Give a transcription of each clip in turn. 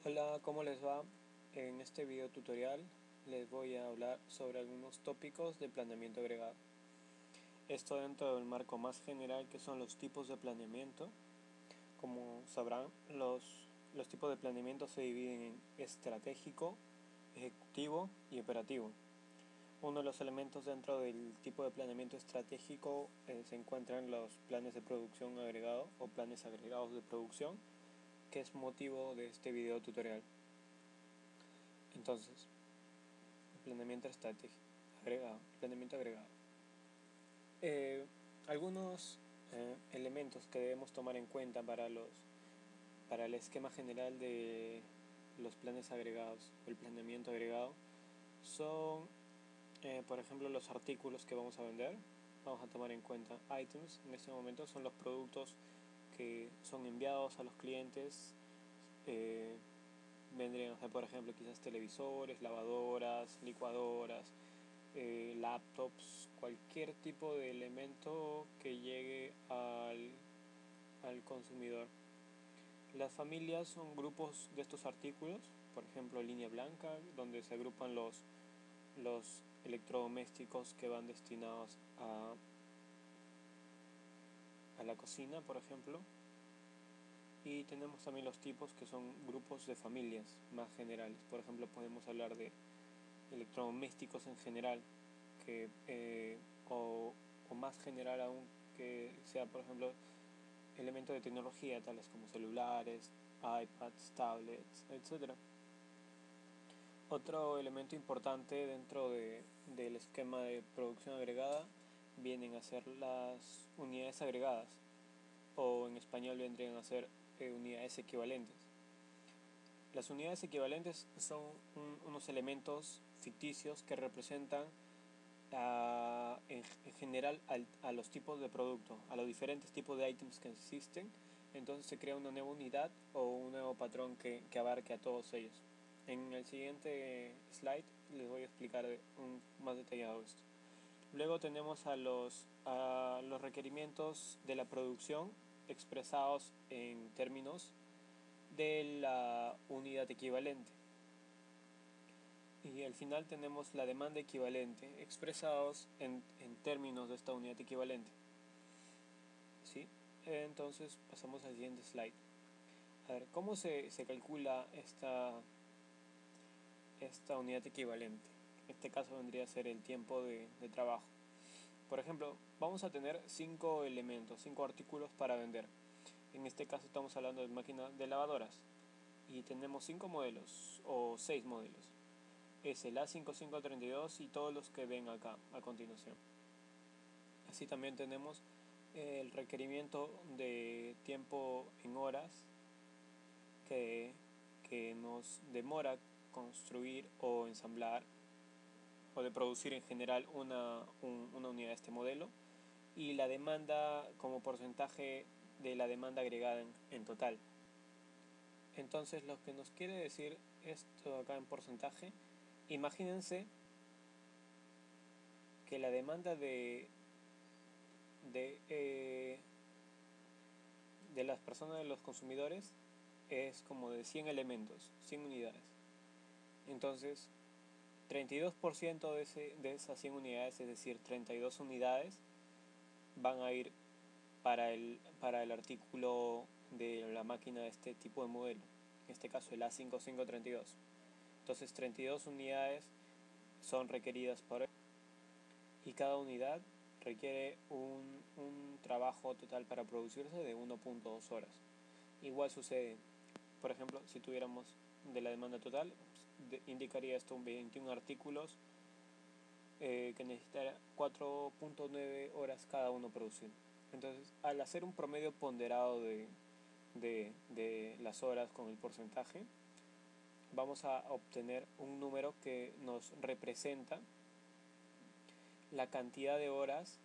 Hola, ¿cómo les va? En este video tutorial les voy a hablar sobre algunos tópicos de planeamiento agregado. Esto dentro del marco más general que son los tipos de planeamiento. Como sabrán, los tipos de planeamiento se dividen en estratégico, ejecutivo y operativo. Uno de los elementos dentro del tipo de planeamiento estratégico se encuentran los planes de producción agregado o planes agregados de producción, que es motivo de este video tutorial. Entonces, planeamiento estratégico planeamiento agregado. Algunos elementos que debemos tomar en cuenta para el esquema general de los planes agregados o el planeamiento agregado son, por ejemplo, los artículos que vamos a vender. Vamos a tomar en cuenta items. En este momento son los productos que son enviados a los clientes. Vendrían a ser, por ejemplo, quizás televisores, lavadoras, licuadoras, laptops, cualquier tipo de elemento que llegue al consumidor. Las familias son grupos de estos artículos, por ejemplo línea blanca, donde se agrupan los electrodomésticos que van destinados a la cocina, por ejemplo. Y tenemos también los tipos que son grupos de familias más generales. Por ejemplo, podemos hablar de electrodomésticos en general, o más general aún, que sea, por ejemplo, elementos de tecnología tales como celulares, iPads, tablets, etc. Otro elemento importante dentro del esquema de producción agregada vienen a ser las unidades agregadas, o en español vendrían a ser unidades equivalentes. Las unidades equivalentes son unos elementos ficticios que representan en general a los tipos de producto, a los diferentes tipos de ítems que existen. Entonces se crea una nueva unidad o un nuevo patrón que abarque a todos ellos. En el siguiente slide les voy a explicar más detallado esto. Luego tenemos a los requerimientos de la producción expresados en términos de la unidad equivalente. Y al final tenemos la demanda equivalente expresados en términos de esta unidad equivalente. ¿Sí? Entonces pasamos al siguiente slide. A ver, ¿cómo se calcula esta unidad equivalente? En este caso vendría a ser el tiempo de trabajo. Por ejemplo, vamos a tener 5 elementos, 5 artículos para vender. En este caso estamos hablando de máquinas de lavadoras. Y tenemos 5 modelos o 6 modelos. Es el A5532 y todos los que ven acá a continuación. Así también tenemos el requerimiento de tiempo en horas que nos demora construir o ensamblar o de producir en general una unidad de este modelo, y la demanda como porcentaje de la demanda agregada en total. Entonces, lo que nos quiere decir esto acá en porcentaje, imagínense que la demanda de las personas, de los consumidores, es como de 100 elementos, 100 unidades. Entonces, 32% de esas 100 unidades, es decir, 32 unidades, van a ir para el artículo de la máquina de este tipo de modelo, en este caso el A5532. Entonces 32 unidades son requeridas y cada unidad requiere un trabajo total para producirse de 1.2 horas. Igual sucede, por ejemplo, si tuviéramos de la demanda total, indicaría esto 21 artículos que necesitará 4.9 horas cada uno producir. Entonces, al hacer un promedio ponderado de las horas con el porcentaje, vamos a obtener un número que nos representa la cantidad de horas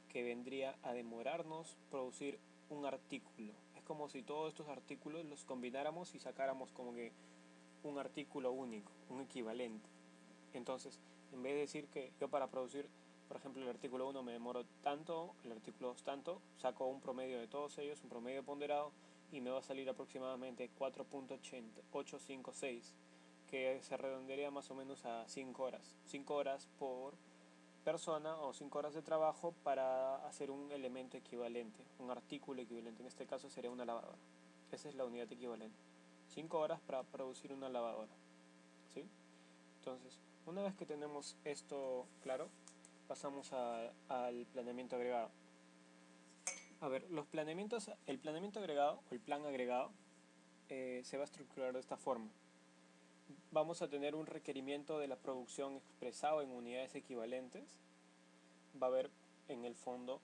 que vendría a demorarnos producir un artículo. Es como si todos estos artículos los combináramos y sacáramos como que un artículo único, un equivalente. Entonces, en vez de decir que yo para producir, por ejemplo, el artículo 1 me demoro tanto, el artículo 2 tanto, saco un promedio de todos ellos, un promedio ponderado, y me va a salir aproximadamente 4.856, que se redondearía más o menos a 5 horas. 5 horas por persona o 5 horas de trabajo para hacer un elemento equivalente, un artículo equivalente. En este caso sería una lavadora. Esa es la unidad equivalente. 5 horas para producir una lavadora, ¿sí? Entonces, una vez que tenemos esto claro, pasamos al planeamiento agregado. A ver, el planeamiento agregado o el plan agregado se va a estructurar de esta forma. Vamos a tener un requerimiento de la producción expresado en unidades equivalentes. Va a haber en el fondo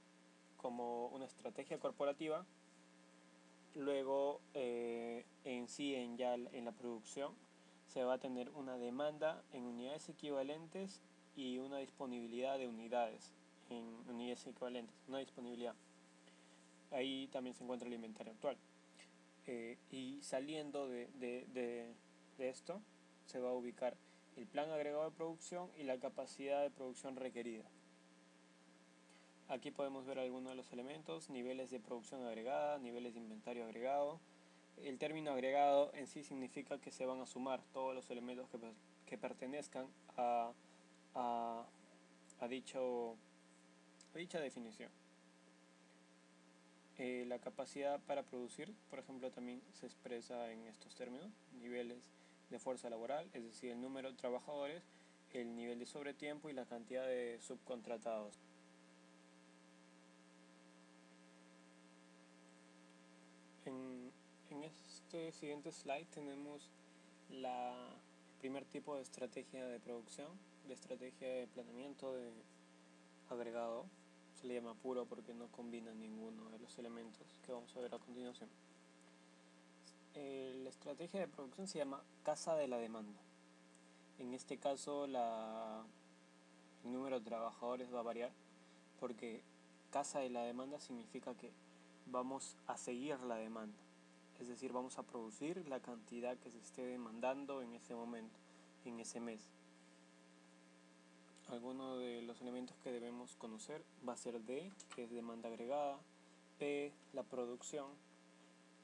como una estrategia corporativa. Luego en la producción se va a tener una demanda en unidades equivalentes y una disponibilidad de unidades en unidades equivalentes, una disponibilidad. Ahí también se encuentra el inventario actual. Y saliendo de esto se va a ubicar el plan agregado de producción y la capacidad de producción requerida. Aquí podemos ver algunos de los elementos: niveles de producción agregada, niveles de inventario agregado. El término agregado en sí significa que se van a sumar todos los elementos que pertenezcan a dicha definición. La capacidad para producir, por ejemplo, también se expresa en estos términos: niveles de fuerza laboral, es decir, el número de trabajadores, el nivel de sobretiempo y la cantidad de subcontratados. En este siguiente slide tenemos el primer tipo de estrategia de producción, de estrategia de planeamiento de agregado. Se le llama puro porque no combina ninguno de los elementos que vamos a ver a continuación. La estrategia de producción se llama casa de la demanda. En este caso el número de trabajadores va a variar porque casa de la demanda significa que vamos a seguir la demanda, es decir, vamos a producir la cantidad que se esté demandando en ese momento, en ese mes. Algunos de los elementos que debemos conocer va a ser D, que es demanda agregada; P, la producción;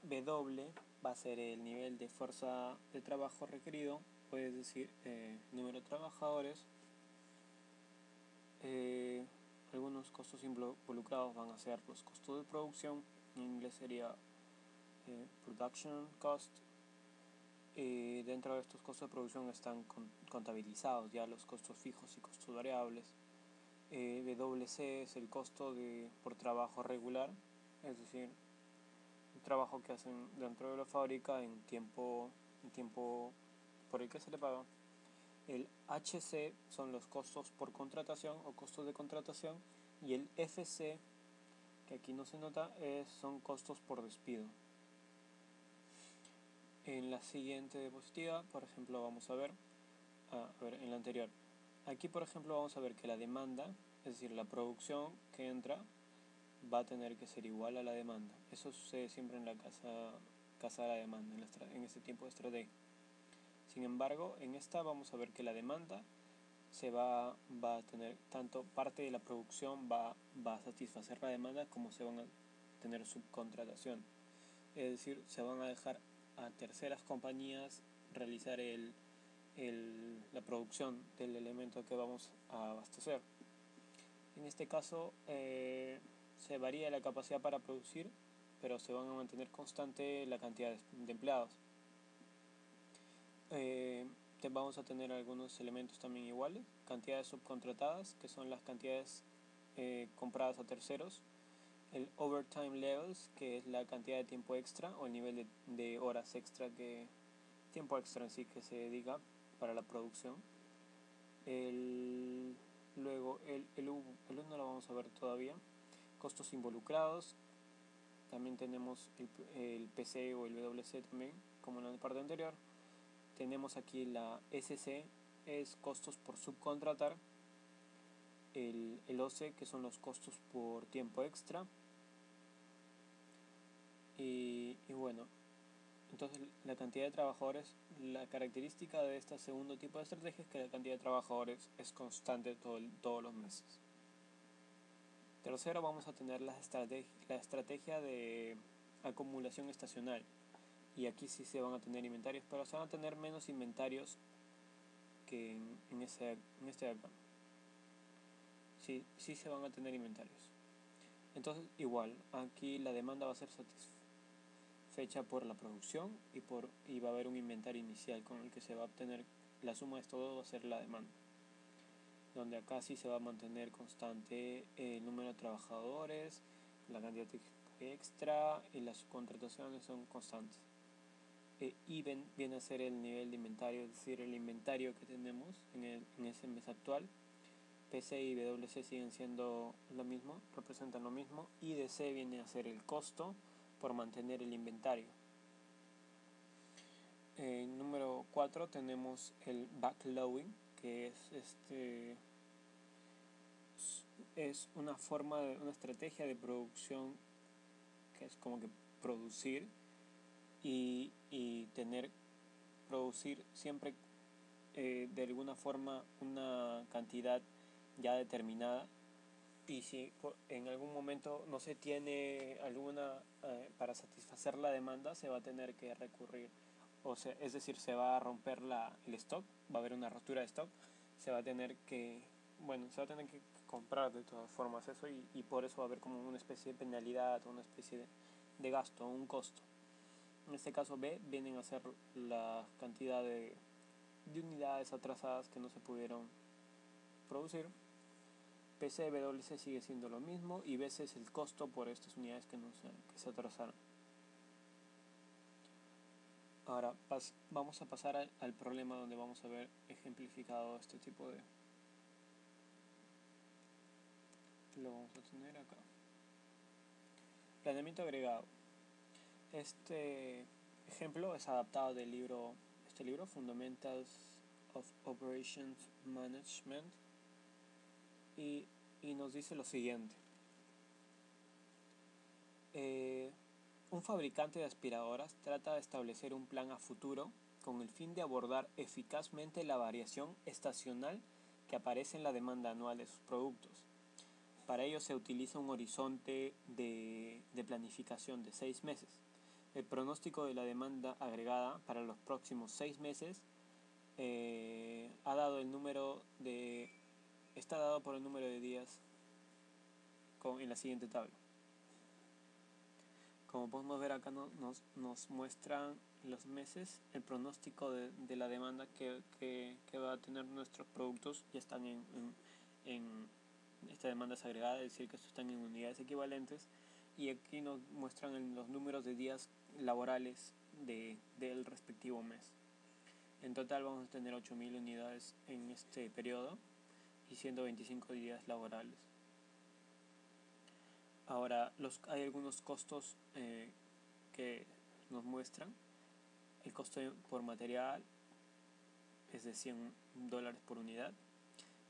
W va a ser el nivel de fuerza de trabajo requerido, es decir, número de trabajadores. Algunos costos involucrados van a ser los costos de producción, en inglés sería production cost. Dentro de estos costos de producción están contabilizados ya los costos fijos y costos variables. WC es el costo por trabajo regular, es decir, el trabajo que hacen dentro de la fábrica en tiempo por el que se le paga. El HC son los costos por contratación o costos de contratación, y el FC, que aquí no se nota, son costos por despido. En la siguiente diapositiva, por ejemplo, vamos a ver en la anterior. Aquí, por ejemplo, vamos a ver que la demanda, es decir, la producción que entra, va a tener que ser igual a la demanda. Eso sucede siempre en la casa de la demanda, en este tipo de estrategia. Sin embargo, en esta vamos a ver que la demanda va a tener tanto parte de la producción va a satisfacer la demanda, como se van a tener subcontratación. Es decir, se van a dejar a terceras compañías realizar la producción del elemento que vamos a abastecer. En este caso se varía la capacidad para producir, pero se van a mantener constante la cantidad de empleados. Vamos a tener algunos elementos también iguales: cantidades subcontratadas, que son las cantidades compradas a terceros; el overtime levels, que es la cantidad de tiempo extra o el nivel de horas extra, tiempo extra en sí que se dedica para la producción. Luego el U no lo vamos a ver todavía. Costos involucrados, también tenemos el PC o el WC también, como en la parte anterior. Tenemos aquí la SC, es costos por subcontratar; el OC, que son los costos por tiempo extra. Y bueno, entonces la cantidad de trabajadores, la característica de este segundo tipo de estrategia es que la cantidad de trabajadores es constante todos los meses. Tercero, vamos a tener la estrategia de acumulación estacional. Y aquí sí se van a tener inventarios, pero se van a tener menos inventarios que en este diagrama. Sí se van a tener inventarios. Entonces igual, aquí la demanda va a ser satisfecha por la producción y va a haber un inventario inicial con el que se va a obtener la suma de todo, va a ser la demanda, donde acá sí se va a mantener constante el número de trabajadores, la cantidad extra y las contrataciones son constantes. Y viene a ser el nivel de inventario, es decir, el inventario que tenemos en ese mes actual. PC y WC siguen siendo lo mismo, representan lo mismo, y DC viene a ser el costo por mantener el inventario. Número 4 tenemos el backloading, que es una estrategia de producción que es como que producir y producir siempre de alguna forma una cantidad ya determinada, y si en algún momento no se tiene alguna para satisfacer la demanda, se va a tener que recurrir, es decir, se va a romper el stock, va a haber una rotura de stock, se va a tener que comprar de todas formas eso, y por eso va a haber como una especie de penalidad, una especie de gasto, un costo. En este caso B vienen a ser la cantidad de unidades atrasadas que no se pudieron producir. PCWC sigue siendo lo mismo, y BC es el costo por estas unidades que se atrasaron. Ahora vamos a pasar al problema donde vamos a ver ejemplificado este tipo de... Lo vamos a tener acá. Planeamiento agregado. Este ejemplo es adaptado del libro Fundamentals of Operations Management, y nos dice lo siguiente. Un fabricante de aspiradoras trata de establecer un plan a futuro con el fin de abordar eficazmente la variación estacional que aparece en la demanda anual de sus productos. Para ello se utiliza un horizonte de planificación de 6 meses. El pronóstico de la demanda agregada para los próximos 6 meses está dado por el número de días en la siguiente tabla. Como podemos ver acá nos muestran los meses, el pronóstico de la demanda que va a tener nuestros productos. Ya están en esta demanda es agregada, es decir, que estos están en unidades equivalentes, y aquí nos muestran los números de días laborales del respectivo mes. En total vamos a tener 8.000 unidades en este periodo y 125 días laborales. Ahora, hay algunos costos que nos muestran. El costo por material es de $100 por unidad.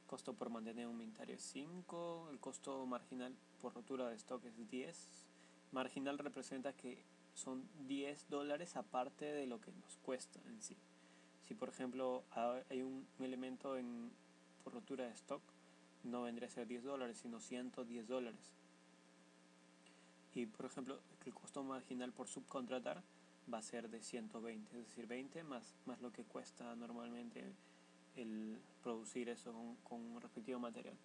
Costo por mantener un inventario es 5. El costo marginal por rotura de stock es 10. Marginal representa que son $10 aparte de lo que nos cuesta en sí. Si por ejemplo hay un elemento por rotura de stock, no vendría a ser $10, sino $110. Y por ejemplo el costo marginal por subcontratar va a ser de 120, es decir, 20 más lo que cuesta normalmente el producir eso con un respectivo material.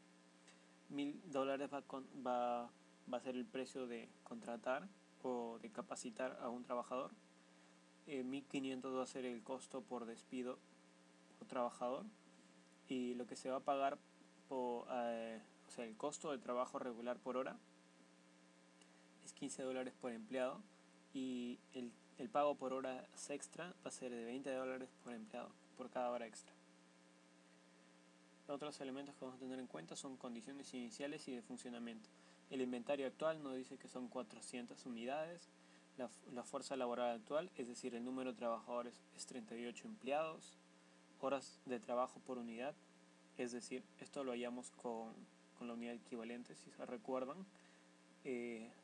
$1.000 va a ser el precio de contratar o de capacitar a un trabajador. 1.500 va a ser el costo por despido por trabajador, y lo que se va a pagar el costo de trabajo regular por hora es $15 por empleado, y el pago por horas extra va a ser de $20 por empleado por cada hora extra. Otros elementos que vamos a tener en cuenta son condiciones iniciales y de funcionamiento. El inventario actual nos dice que son 400 unidades. La fuerza laboral actual, es decir, el número de trabajadores, es 38 empleados. Horas de trabajo por unidad, es decir, esto lo hallamos con la unidad equivalente, si se recuerdan.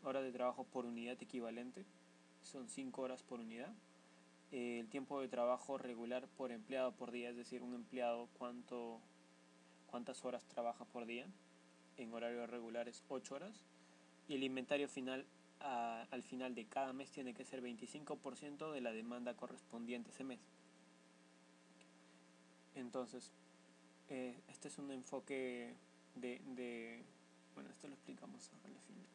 Horas de trabajo por unidad equivalente son 5 horas por unidad. El tiempo de trabajo regular por empleado por día, es decir, un empleado cuántas horas trabaja por día. En horario regular es 8 horas. Y el inventario final al final de cada mes tiene que ser 25% de la demanda correspondiente a ese mes. Entonces, este es un enfoque bueno, esto lo explicamos al final.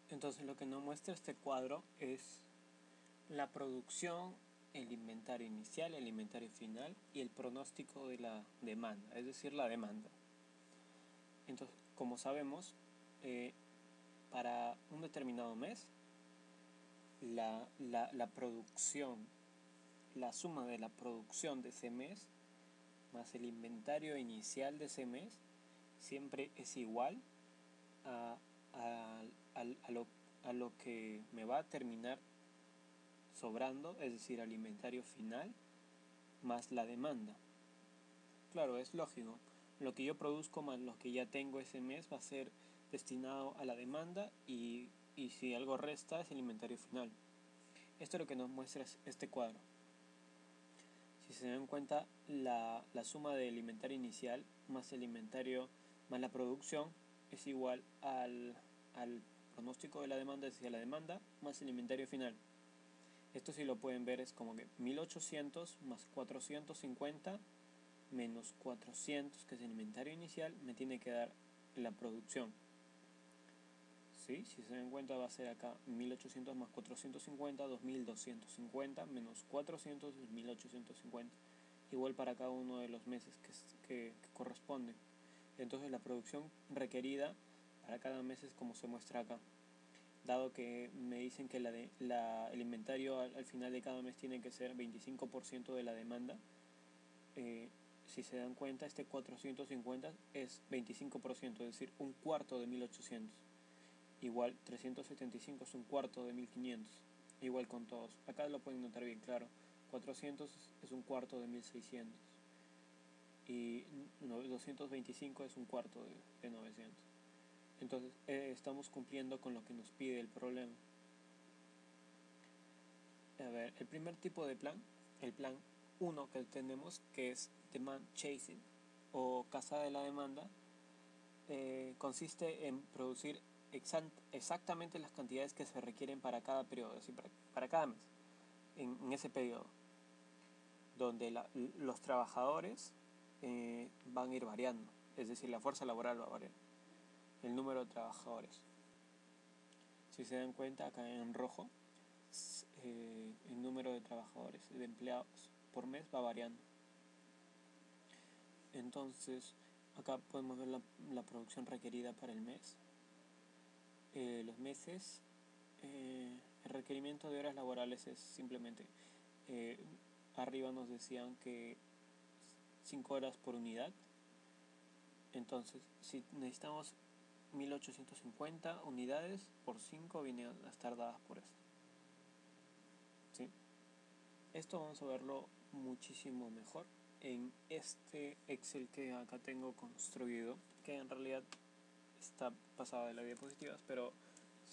Entonces, lo que nos muestra este cuadro es la producción, el inventario inicial, el inventario final y el pronóstico de la demanda, es decir, la demanda. Entonces, como sabemos, para un determinado mes, la producción, la suma de la producción de ese mes más el inventario inicial de ese mes siempre es igual a lo que me va a terminar sobrando, es decir, al inventario final más la demanda. Claro, es lógico. Lo que yo produzco más lo que ya tengo ese mes va a ser destinado a la demanda y si algo resta es el inventario final. Esto es lo que nos muestra este cuadro. Si se dan cuenta, la suma del inventario inicial más el inventario más la producción es igual al pronóstico de la demanda, es decir, a la demanda más el inventario final. Esto, si lo pueden ver, es como que 1800 más 450 menos 400, que es el inventario inicial, me tiene que dar la producción. ¿Sí? Si se dan cuenta, va a ser acá 1800 más 450, 2250 menos 400 es 1850. Igual para cada uno de los meses que corresponden. Entonces, la producción requerida para cada mes es como se muestra acá. Dado que me dicen que el inventario al final de cada mes tiene que ser 25% de la demanda, si se dan cuenta, este 450 es 25%, es decir, un cuarto de 1800. Igual 375 es un cuarto de 1500. Igual con todos. Acá lo pueden notar bien claro. 400 es un cuarto de 1600. Y 225 es un cuarto de 900. Entonces, estamos cumpliendo con lo que nos pide el problema. A ver, el primer tipo de plan, el plan 1 que tenemos, que es Demand Chasing o caza de la demanda, consiste en producir exactamente las cantidades que se requieren para cada periodo, es decir, para cada mes, en ese periodo, donde los trabajadores van a ir variando, es decir, la fuerza laboral va a variar, el número de trabajadores. Si se dan cuenta, acá en rojo, el número de trabajadores, de empleados por mes va variando. Entonces, acá podemos ver la producción requerida para el mes. Los meses, el requerimiento de horas laborales es simplemente, arriba nos decían que 5 horas por unidad. Entonces, si necesitamos 1850 unidades por 5, vienen a estar dadas por eso. ¿Sí? Esto vamos a verlo muchísimo mejor en este Excel que acá tengo construido, que en realidad está pasado de las diapositivas, pero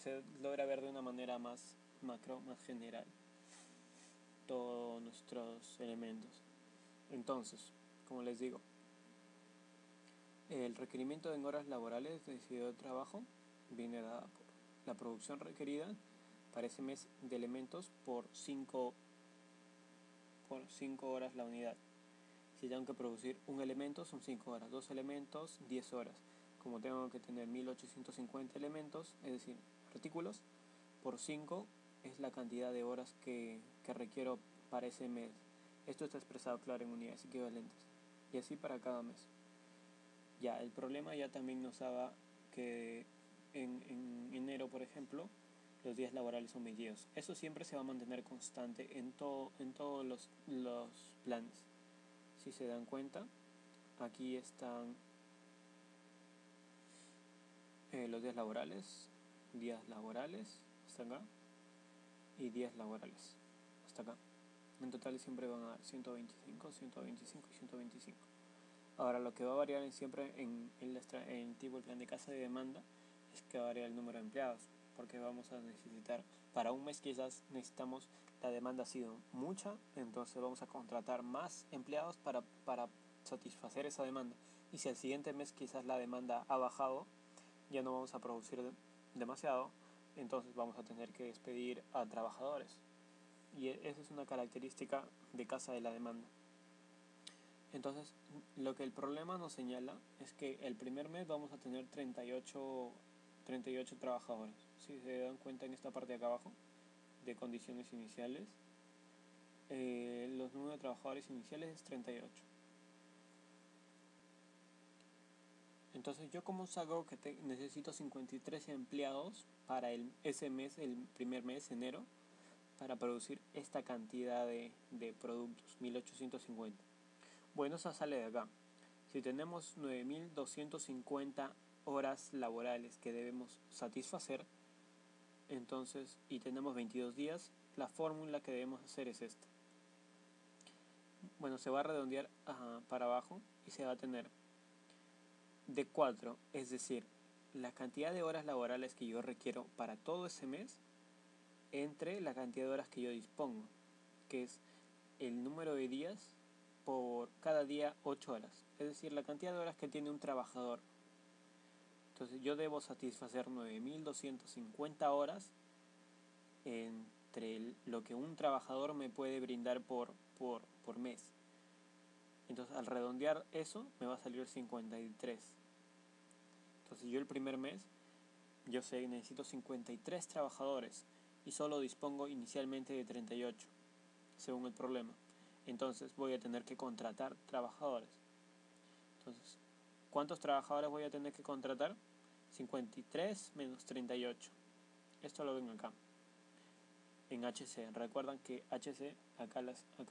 se logra ver de una manera más macro, más general, todos nuestros elementos. Entonces, como les digo, el requerimiento en horas laborales de decidido de trabajo viene dada por la producción requerida para ese mes de elementos por 5 horas la unidad. Si tengo que producir un elemento son 5 horas, 2 elementos 10 horas. Como tengo que tener 1850 elementos, es decir, artículos, por 5 es la cantidad de horas que requiero para ese mes. Esto está expresado claro en unidades equivalentes. Y así para cada mes. Ya, el problema ya también nos daba que en enero, por ejemplo, los días laborales son 22. Eso siempre se va a mantener constante en todos los planes. Si se dan cuenta, aquí están los días laborales, hasta acá, y días laborales, hasta acá. En total siempre van a dar 125, 125 y 125. Ahora, lo que va a variar siempre en tipo el plan de caza de demanda es que va a variar el número de empleados, porque vamos a necesitar, para un mes quizás necesitamos, la demanda ha sido mucha, entonces vamos a contratar más empleados para satisfacer esa demanda. Y si el siguiente mes quizás la demanda ha bajado, ya no vamos a producir demasiado, entonces vamos a tener que despedir a trabajadores. Y esa es una característica de casa de la demanda. Entonces, lo que el problema nos señala es que el primer mes vamos a tener 38 trabajadores. Si se dan cuenta en esta parte de acá abajo, de condiciones iniciales, los números de trabajadores iniciales es 38. Entonces, ¿yo cómo saco que necesito 53 empleados para ese mes, el primer mes, enero, para producir esta cantidad de productos, 1850? Bueno, esa sale de acá. Si tenemos 9250 horas laborales que debemos satisfacer, entonces, y tenemos 22 días, la fórmula que debemos hacer es esta. Bueno, se va a redondear para abajo y se va a tener de 4, es decir, la cantidad de horas laborales que yo requiero para todo ese mes, entre la cantidad de horas que yo dispongo, que es el número de días por cada día 8 horas, es decir, la cantidad de horas que tiene un trabajador. Entonces yo debo satisfacer 9250 horas entre lo que un trabajador me puede brindar por mes. Entonces al redondear eso me va a salir 53. Entonces yo el primer mes, yo sé, necesito 53 trabajadores y solo dispongo inicialmente de 38, según el problema. Entonces voy a tener que contratar trabajadores. Entonces, ¿cuántos trabajadores voy a tener que contratar? 53 menos 38. Esto lo ven acá. En HC. Recuerdan que HC, acá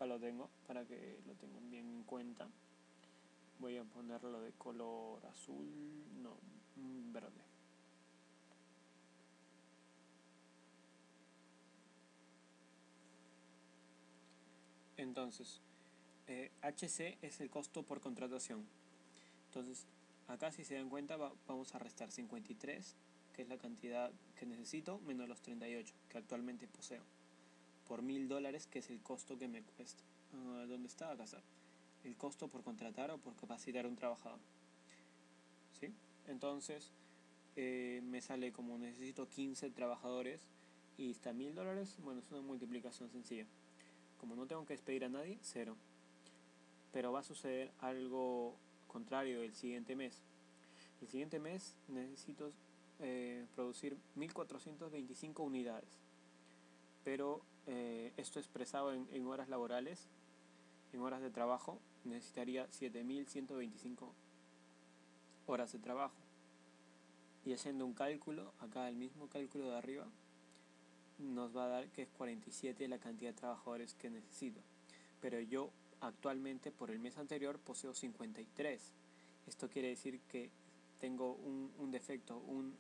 lo tengo para que lo tengan bien en cuenta. Voy a ponerlo de color azul, no, verde. Entonces, HC es el costo por contratación. Entonces, acá si se dan cuenta vamos a restar 53, que es la cantidad que necesito, menos los 38 que actualmente poseo, por $1000, que es el costo que me cuesta. ¿Dónde está? Acá está. El costo por contratar o por capacitar a un trabajador. ¿Sí? Entonces, me sale como necesito 15 trabajadores y está $1000. Bueno, es una multiplicación sencilla. Como no tengo que despedir a nadie, 0. Pero va a suceder algo contrario el siguiente mes. El siguiente mes necesito producir 1425 unidades. Pero esto expresado en horas laborales, en horas de trabajo, necesitaría 7125 horas de trabajo. Y haciendo un cálculo, acá el mismo cálculo de arriba, nos va a dar que es 47 la cantidad de trabajadores que necesito. Pero yo actualmente, por el mes anterior, poseo 53. Esto quiere decir que tengo un defecto, un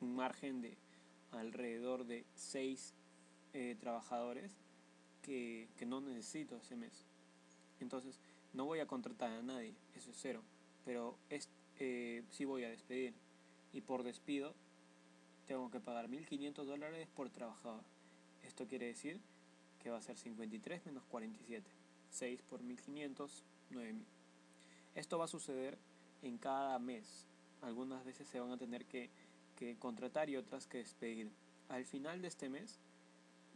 margen de alrededor de 6 trabajadores que no necesito ese mes. Entonces, no voy a contratar a nadie, eso es 0. Pero sí voy a despedir. Y por despido, tengo que pagar $1500 por trabajador. Esto quiere decir que va a ser 53 menos 47. 6 por 1500, 9000. Esto va a suceder en cada mes. Algunas veces se van a tener que contratar y otras que despedir. Al final de este mes,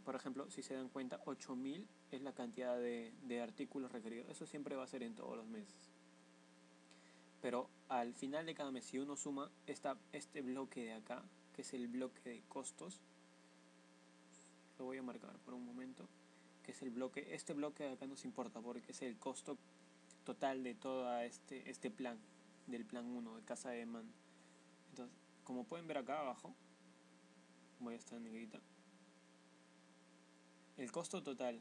por ejemplo, si se dan cuenta, 8000 es la cantidad de artículos requeridos. Eso siempre va a ser en todos los meses. Pero al final de cada mes, si uno suma este bloque de acá, que es el bloque de costos, lo voy a marcar por un momento, que es el bloque, este bloque de acá nos importa porque es el costo total de todo este plan, del plan 1 de casa de demanda. Entonces, como pueden ver acá abajo, voy a estar en negrita, el costo total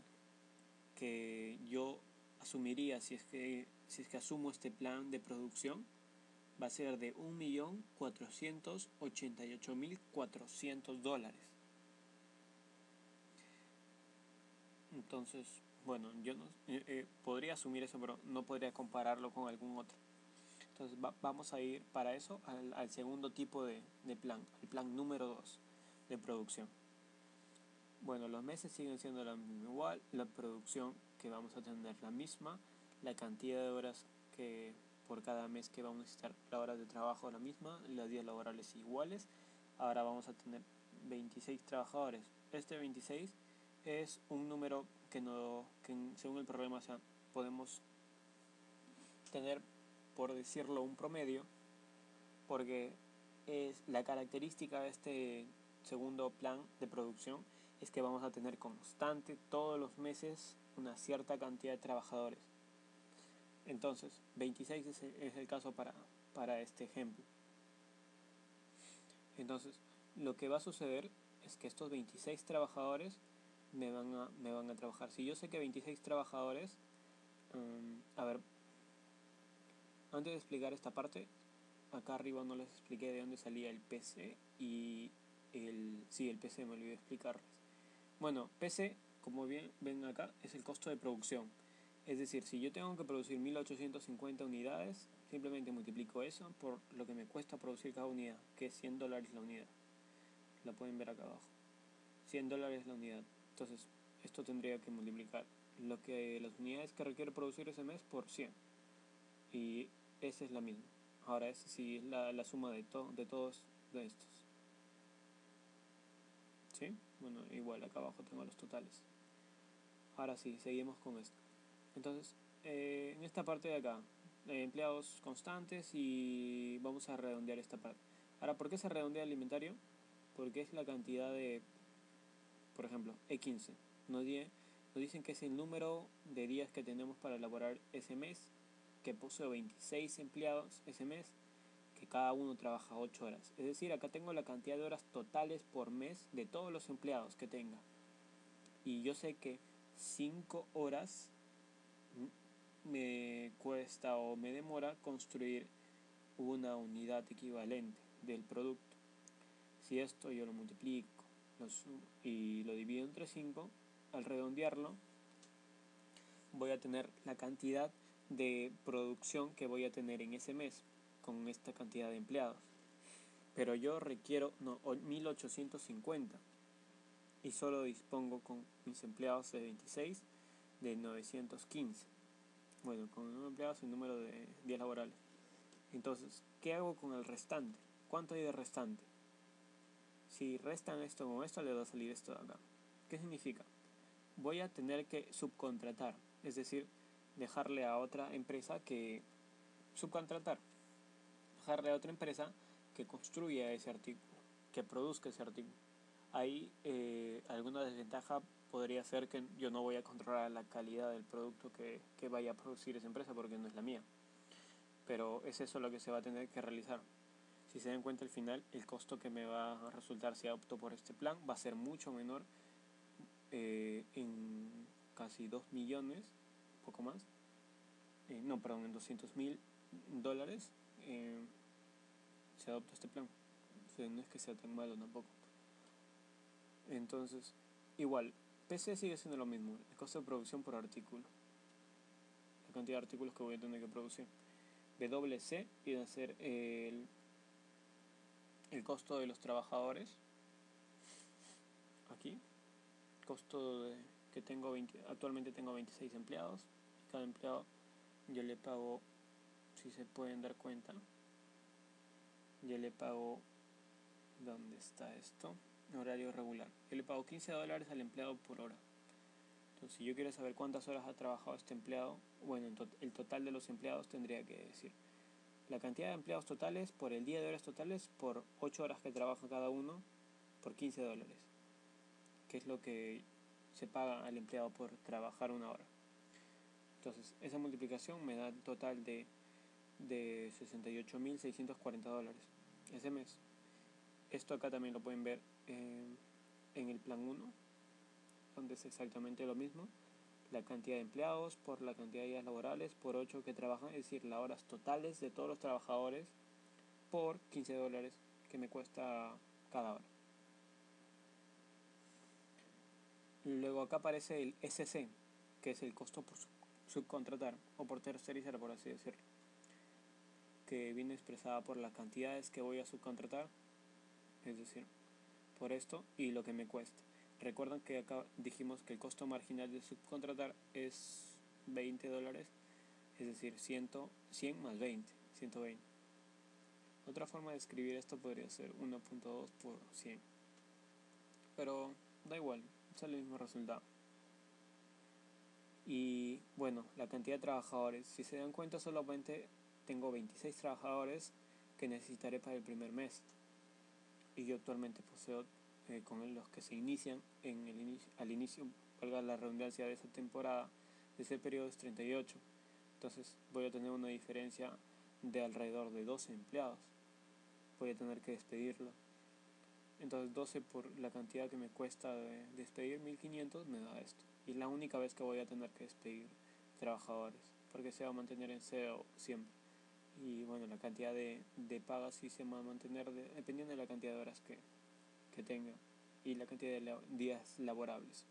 que yo asumiría si es que asumo este plan de producción va a ser de $1.488.400. Entonces, bueno, yo no podría asumir eso, pero no podría compararlo con algún otro. Entonces vamos a ir para eso al segundo tipo de plan, el plan número 2 de producción. Bueno, los meses siguen siendo la misma igual, la producción que vamos a tener la misma, la cantidad de horas que por cada mes que vamos a necesitar. La hora de trabajo la misma, los días laborales iguales. Ahora vamos a tener 26 trabajadores. Este 26 es un número que según el problema, o sea, podemos tener, por decirlo, un promedio, porque es la característica de este segundo plan de producción es que vamos a tener constante todos los meses una cierta cantidad de trabajadores. Entonces 26 es el caso para este ejemplo. Entonces lo que va a suceder es que estos 26 trabajadores me van a trabajar. Si yo sé que 26 trabajadores, a ver, antes de explicar esta parte, acá arriba no les expliqué de dónde salía el PC y el PC me olvidé explicarles. Bueno, PC, como bien ven acá, es el costo de producción. Es decir, si yo tengo que producir 1850 unidades, simplemente multiplico eso por lo que me cuesta producir cada unidad, que es $100 la unidad. La pueden ver acá abajo. $100 la unidad. Entonces, esto tendría que multiplicar las unidades que requiere producir ese mes por 100. Y esa es la misma. Ahora esa sí es la suma de todos de estos. ¿Sí? Bueno, igual acá abajo tengo los totales. Ahora sí, seguimos con esto. Entonces, en esta parte de acá, empleados constantes, y vamos a redondear esta parte. Ahora, ¿por qué se redondea el inventario? Porque es la cantidad de, por ejemplo, E15. Nos dicen que es el número de días que tenemos para elaborar ese mes, que puso 26 empleados ese mes, que cada uno trabaja 8 horas. Es decir, acá tengo la cantidad de horas totales por mes de todos los empleados que tenga. Y yo sé que 5 horas me cuesta o me demora construir una unidad equivalente del producto. Si esto yo lo multiplico y lo divido entre 5, al redondearlo voy a tener la cantidad de producción que voy a tener en ese mes con esta cantidad de empleados. Pero yo requiero 1850 y solo dispongo con mis empleados de 26 de 915. Bueno, con el empleados el número de días laborales. Entonces, ¿qué hago con el restante? ¿Cuánto hay de restante? Si restan esto con esto, le va a salir esto de acá. ¿Qué significa? Voy a tener que subcontratar, es decir, dejarle a otra empresa que dejarle a otra empresa que construya ese artículo, que produzca ese artículo. Ahí alguna desventaja podría ser que yo no voy a controlar la calidad del producto que vaya a producir esa empresa porque no es la mía. Pero es eso lo que se va a tener que realizar. Si se dan cuenta al final, el costo que me va a resultar si opto por este plan va a ser mucho menor, en casi 2 millones, un poco más. En $200,000 se adopta este plan. O sea, no es que sea tan malo tampoco. Entonces, igual, PC sigue siendo lo mismo, el costo de producción por artículo, la cantidad de artículos que voy a tener que producir. WC viene a ser el costo de los trabajadores. Aquí, costo que tengo actualmente tengo 26 empleados. Cada empleado yo le pago, si se pueden dar cuenta, yo le pago, ¿dónde está esto? Horario regular. Yo le pago $15 al empleado por hora. Entonces, si yo quiero saber cuántas horas ha trabajado este empleado, bueno, el total de los empleados tendría que decir la cantidad de empleados totales por el día de horas totales por 8 horas que trabaja cada uno por $15, que es lo que se paga al empleado por trabajar una hora. Entonces, esa multiplicación me da un total de $68,640 ese mes. Esto acá también lo pueden ver en el plan 1, donde es exactamente lo mismo. La cantidad de empleados por la cantidad de días laborales por 8 que trabajan, es decir, las horas totales de todos los trabajadores por $15 que me cuesta cada hora. Luego acá aparece el SC, que es el costo por subcontratar o por tercerizar, por así decirlo, que viene expresada por las cantidades que voy a subcontratar, es decir, por esto y lo que me cuesta. Recuerdan que acá dijimos que el costo marginal de subcontratar es $20. es decir, 100 más 20, 120. Otra forma de escribir esto podría ser 1.2 por 100, pero da igual, sale el mismo resultado. Y bueno, la cantidad de trabajadores, si se dan cuenta, solamente tengo 26 trabajadores que necesitaré para el primer mes, y yo actualmente poseo con los que se inician al inicio, valga la redundancia, de esa temporada, de ese periodo, es 38. Entonces voy a tener una diferencia de alrededor de 12 empleados. Voy a tener que despedirlo. Entonces 12 por la cantidad que me cuesta de despedir, 1500, me da esto. Y es la única vez que voy a tener que despedir trabajadores, porque se va a mantener en cero siempre. Y bueno, la cantidad de pagas sí se va a mantener dependiendo de la cantidad de horas que tenga y la cantidad de días laborables.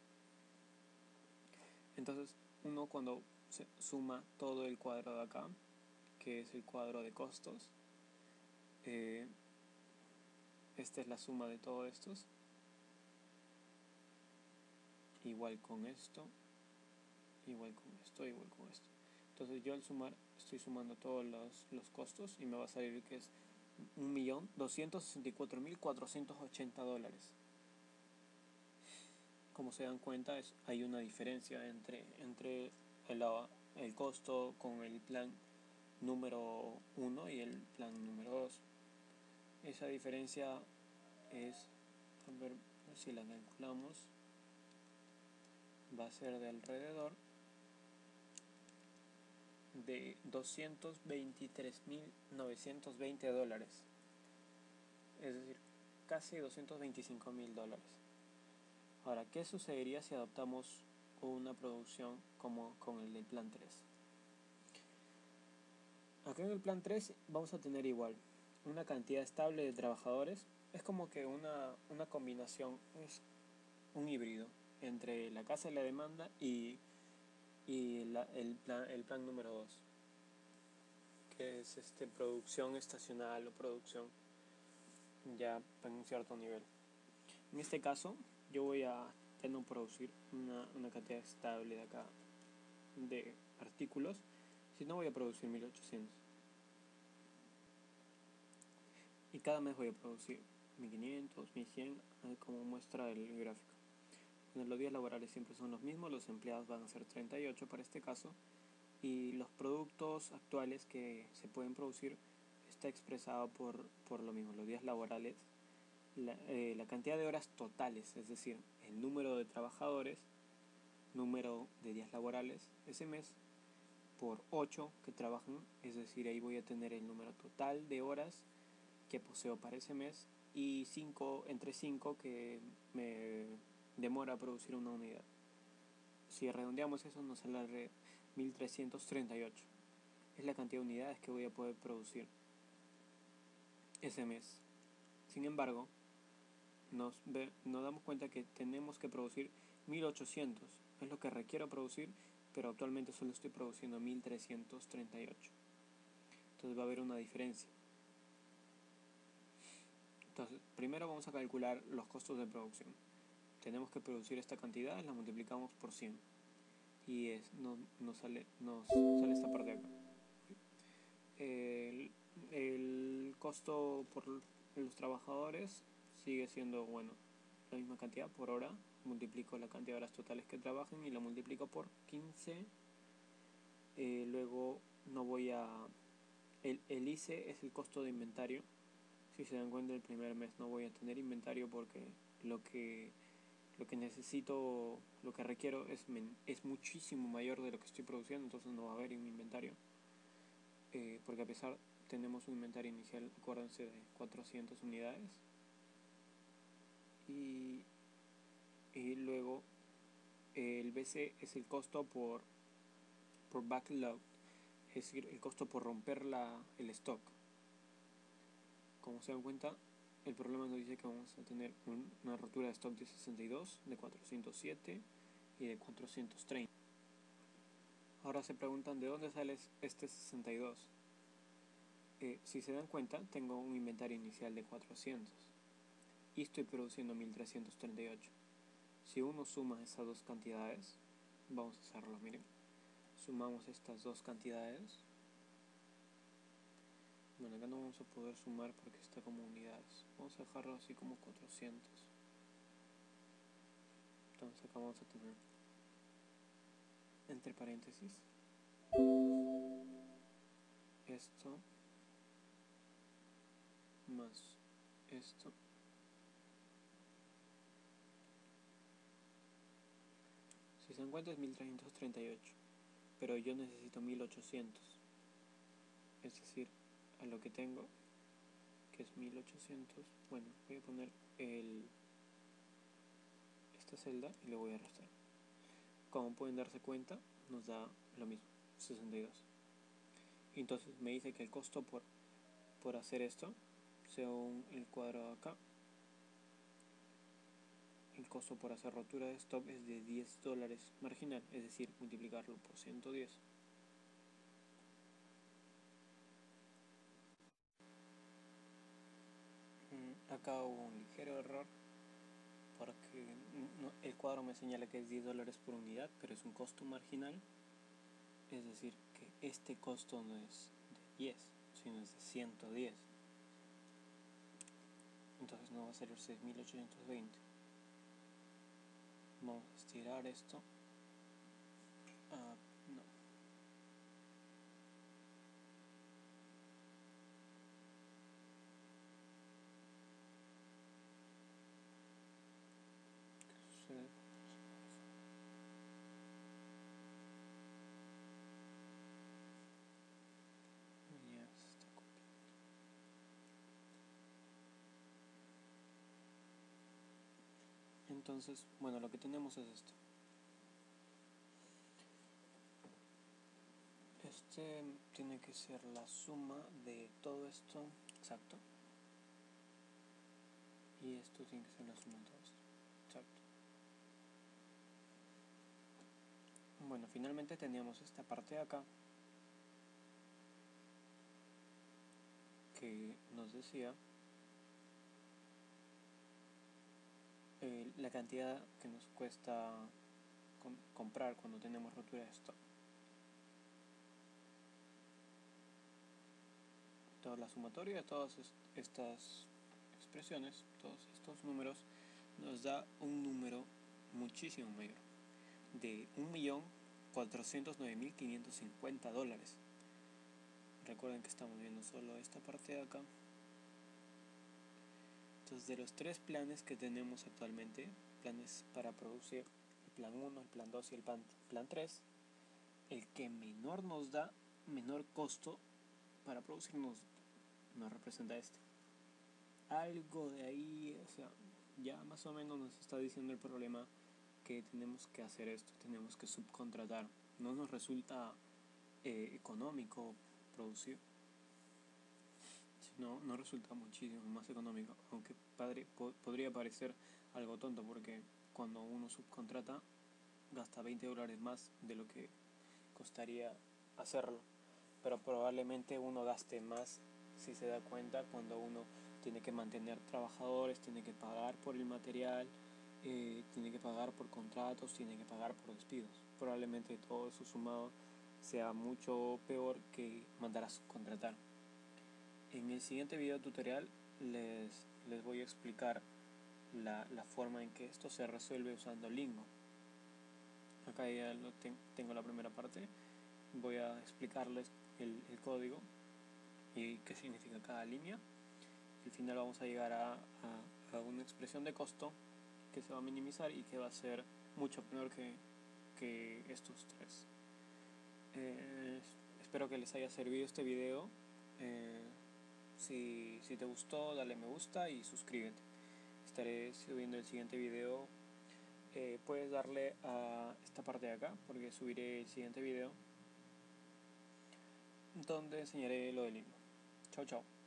Entonces uno, cuando se suma todo el cuadro de acá, que es el cuadro de costos, esta es la suma de todos estos, igual con esto, igual con esto, igual con esto. Entonces yo al sumar, estoy sumando todos los costos y me va a salir que es $1.264.480. Como se dan cuenta, hay una diferencia entre el costo con el plan número 1 y el plan número 2. Esa diferencia es, a ver si la calculamos, va a ser de alrededor de $223.920, es decir, casi $225.000. Ahora, ¿qué sucedería si adoptamos una producción como con el del plan 3? Acá en el plan 3 vamos a tener igual una cantidad estable de trabajadores. Es como que una combinación, es un híbrido entre la casa y la demanda y el plan número 2, que es producción estacional o producción ya en un cierto nivel. En este caso yo voy a tener que producir una cantidad estable de acá de artículos, si no voy a producir 1800, y cada mes voy a producir 1500, 1100, como muestra el gráfico. Bueno, los días laborales siempre son los mismos, los empleados van a ser 38 para este caso, y los productos actuales que se pueden producir está expresado por lo mismo, los días laborales, la cantidad de horas totales, es decir, el número de trabajadores, número de días laborales ese mes, por 8 que trabajan, es decir, ahí voy a tener el número total de horas que poseo para ese mes, y entre 5 que me demora producir una unidad. Si redondeamos eso, nos sale 1338. Es la cantidad de unidades que voy a poder producir ese mes. Sin embargo, nos damos cuenta que tenemos que producir 1800, es lo que requiero producir, pero actualmente solo estoy produciendo 1338. Entonces va a haber una diferencia. Entonces, primero vamos a calcular los costos de producción. Tenemos que producir esta cantidad, la multiplicamos por 100 y nos sale esta parte de acá. El costo por los trabajadores sigue siendo, bueno, la misma cantidad por hora. Multiplico la cantidad de horas totales que trabajan y la multiplico por 15. Luego no voy a... El ICE es el costo de inventario. Si se dan cuenta, el primer mes no voy a tener inventario porque lo que necesito, lo que requiero es muchísimo mayor de lo que estoy produciendo, entonces no va a haber un inventario. Porque a pesar tenemos un inventario inicial, acuérdense, de 400 unidades. Y luego el BC es el costo por backlog, es decir, el costo por romper el stock. Como se dan cuenta, el problema nos dice que vamos a tener una rotura de stock de 62, de 407 y de 430. Ahora se preguntan de dónde sale este 62. Si se dan cuenta, tengo un inventario inicial de 400 y estoy produciendo 1338. Si uno suma esas dos cantidades, vamos a hacerlo, miren, sumamos estas dos cantidades. Bueno, acá no vamos a poder sumar porque está como unidades. Vamos a dejarlo así como 400. Entonces acá vamos a tener entre paréntesis esto más esto. Si se encuentra es 1338, pero yo necesito 1800, es decir, a lo que tengo, que es 1800, bueno, voy a poner esta celda y le voy a restar. Como pueden darse cuenta, nos da lo mismo, 62. Y entonces me dice que el costo por hacer esto, según el cuadro acá, el costo por hacer rotura de stop es de $10 marginal, es decir, multiplicarlo por 110. Acá hubo un ligero error porque el cuadro me señala que es $10 por unidad, pero es un costo marginal, es decir, que este costo no es de 10, sino es de 110. Entonces no va a ser 6820. Vamos a estirar esto. No. ¿Qué sucede? Ya se está copiando. Entonces, bueno, lo que tenemos es esto. Este tiene que ser la suma de todo esto, exacto. Y esto tiene que ser la suma de todo esto, exacto. Bueno, finalmente teníamos esta parte de acá que nos decía la cantidad que nos cuesta comprar cuando tenemos rotura de stock. Toda la sumatoria de todas estas expresiones, todos estos números, nos da un número muchísimo mayor, de $1.409.550. Recuerden que estamos viendo solo esta parte de acá. Entonces, de los tres planes que tenemos actualmente, planes para producir, el plan 1, el plan 2 y el plan 3, el que menor nos da, menor costo para producir nos representa este. Algo de ahí, o sea, ya más o menos nos está diciendo el problema que tenemos que hacer esto, tenemos que subcontratar. No nos resulta económico producir, sino nos resulta muchísimo más económico, aunque podría parecer algo tonto porque cuando uno subcontrata gasta $20 más de lo que costaría hacerlo, pero probablemente uno gaste más si se da cuenta cuando uno tiene que mantener trabajadores, tiene que pagar por el material, tiene que pagar por contratos, tiene que pagar por despidos. Probablemente todo eso sumado sea mucho peor que mandar a subcontratar. En el siguiente video tutorial les voy a explicar la forma en que esto se resuelve usando Lingo. Acá ya tengo la primera parte. Voy a explicarles el código y qué significa cada línea. Al final vamos a llegar a una expresión de costo que se va a minimizar y que va a ser mucho peor que estos tres. Espero que les haya servido este video. Si te gustó, dale me gusta y suscríbete. Estaré subiendo el siguiente video. Puedes darle a esta parte de acá porque subiré el siguiente video donde enseñaré lo del himno. Chao, chao.